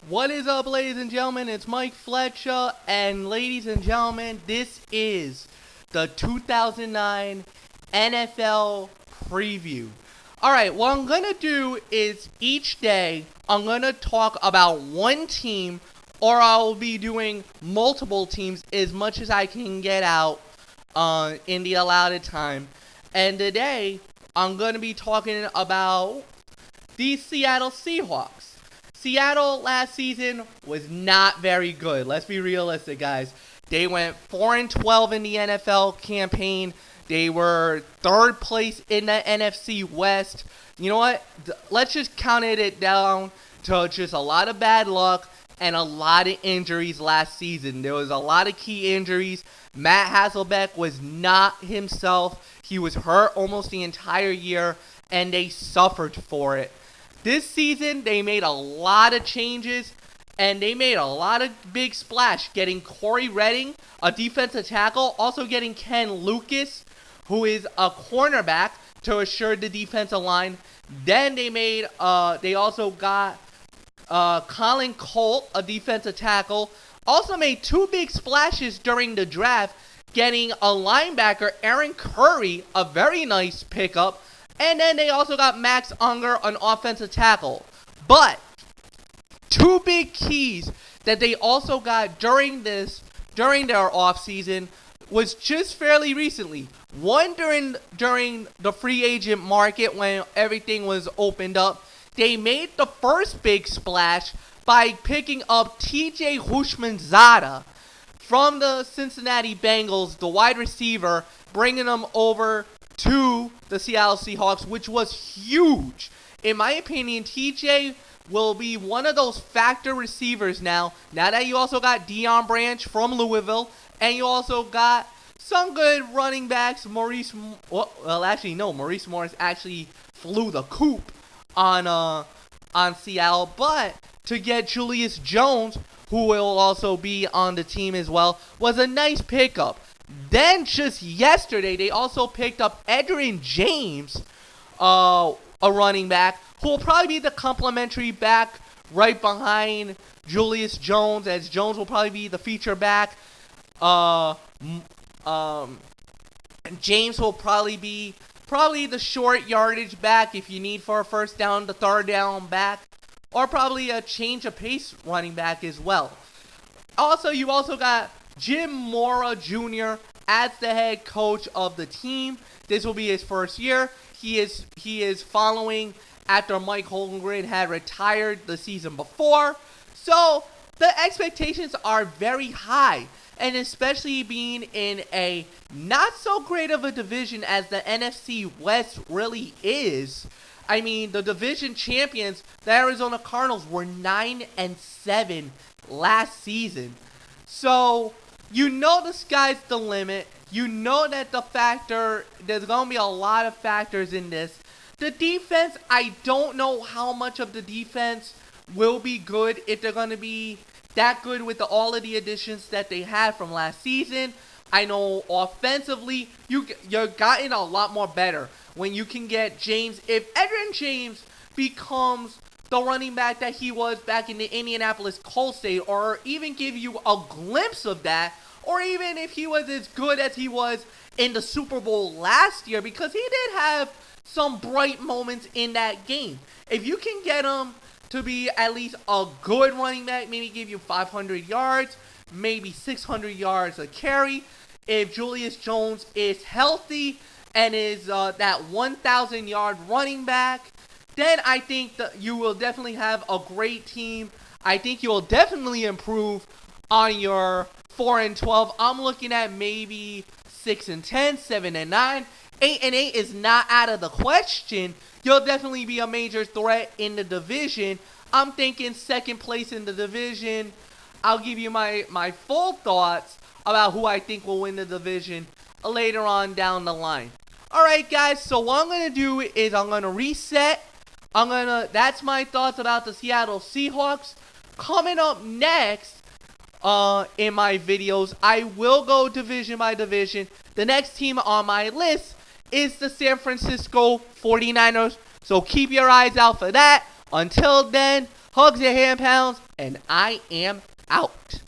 What is up, ladies and gentlemen? It's Mike Fletcher, and ladies and gentlemen, this is the 2009 NFL preview. Alright, what I'm going to do is each day, I'm going to talk about one team, or I'll be doing multiple teams as much as I can get out in the allotted time. And today, I'm going to be talking about the Seattle Seahawks. Seattle last season was not very good. Let's be realistic, guys. They went 4-12 in the NFL campaign. They were third place in the NFC West. You know what? Let's just count it down to just a lot of bad luck and a lot of injuries last season. There was a lot of key injuries. Matt Hasselbeck was not himself. He was hurt almost the entire year, and they suffered for it. This season, they made a lot of changes, and they made a lot of big splash, getting Corey Redding, a defensive tackle, also getting Ken Lucas, who is a cornerback, to assure the defensive line. Then they also got Colin Colt, a defensive tackle, also made two big splashes during the draft, getting a linebacker, Aaron Curry, a very nice pickup. And then they also got Max Unger, an offensive tackle. But two big keys that they also got during their offseason was just fairly recently. One during the free agent market when everything was opened up. They made the first big splash by picking up TJ Houshmandzadeh from the Cincinnati Bengals, the wide receiver, bringing him over to the Seattle Seahawks, which was huge. In my opinion, TJ will be one of those factor receivers now that you also got Deion Branch from Louisville, and you also got some good running backs. Maurice Morris actually flew the coop on Seattle, but to get Julius Jones, who will also be on the team as well, was a nice pickup. Then just yesterday, they also picked up Edgerrin James, a running back, who will probably be the complimentary back right behind Julius Jones, as Jones will probably be the feature back. James will probably be the short yardage back if you need for a first down, the third down back, or probably a change of pace running back as well. Also, you also got Jim Mora Jr. as the head coach of the team. This will be his first year. He is following after Mike Holmgren had retired the season before. So the expectations are very high, and especially being in a not so great of a division as the NFC West really is. I mean, the division champions, the Arizona Cardinals, were 9-7 last season. So you know the sky's the limit. You know that there's going to be a lot of factors in this. The defense, I don't know how much of the defense will be good, if they're going to be that good with all of the additions that they had from last season. I know offensively, you're gotten a lot more better when you can get James. If Edgerrin James becomes the running back that he was back in the Indianapolis Colts days, or even give you a glimpse of that, or even if he was as good as he was in the Super Bowl last year, because he did have some bright moments in that game. If you can get him to be at least a good running back, maybe give you 500 yards, maybe 600 yards a carry. If Julius Jones is healthy and is that 1,000-yard running back, then I think that you will definitely have a great team. I think you will definitely improve on your 4-12. I'm looking at maybe 6-10, 7-9. 8-8 is not out of the question. You'll definitely be a major threat in the division. I'm thinking second place in the division. I'll give you my full thoughts about who I think will win the division later on down the line. Alright, guys, so what I'm going to do is I'm going to reset. That's my thoughts about the Seattle Seahawks. Coming up next in my videos, I will go division by division. The next team on my list is the San Francisco 49ers. So keep your eyes out for that. Until then, hugs and hand pounds, and I am out.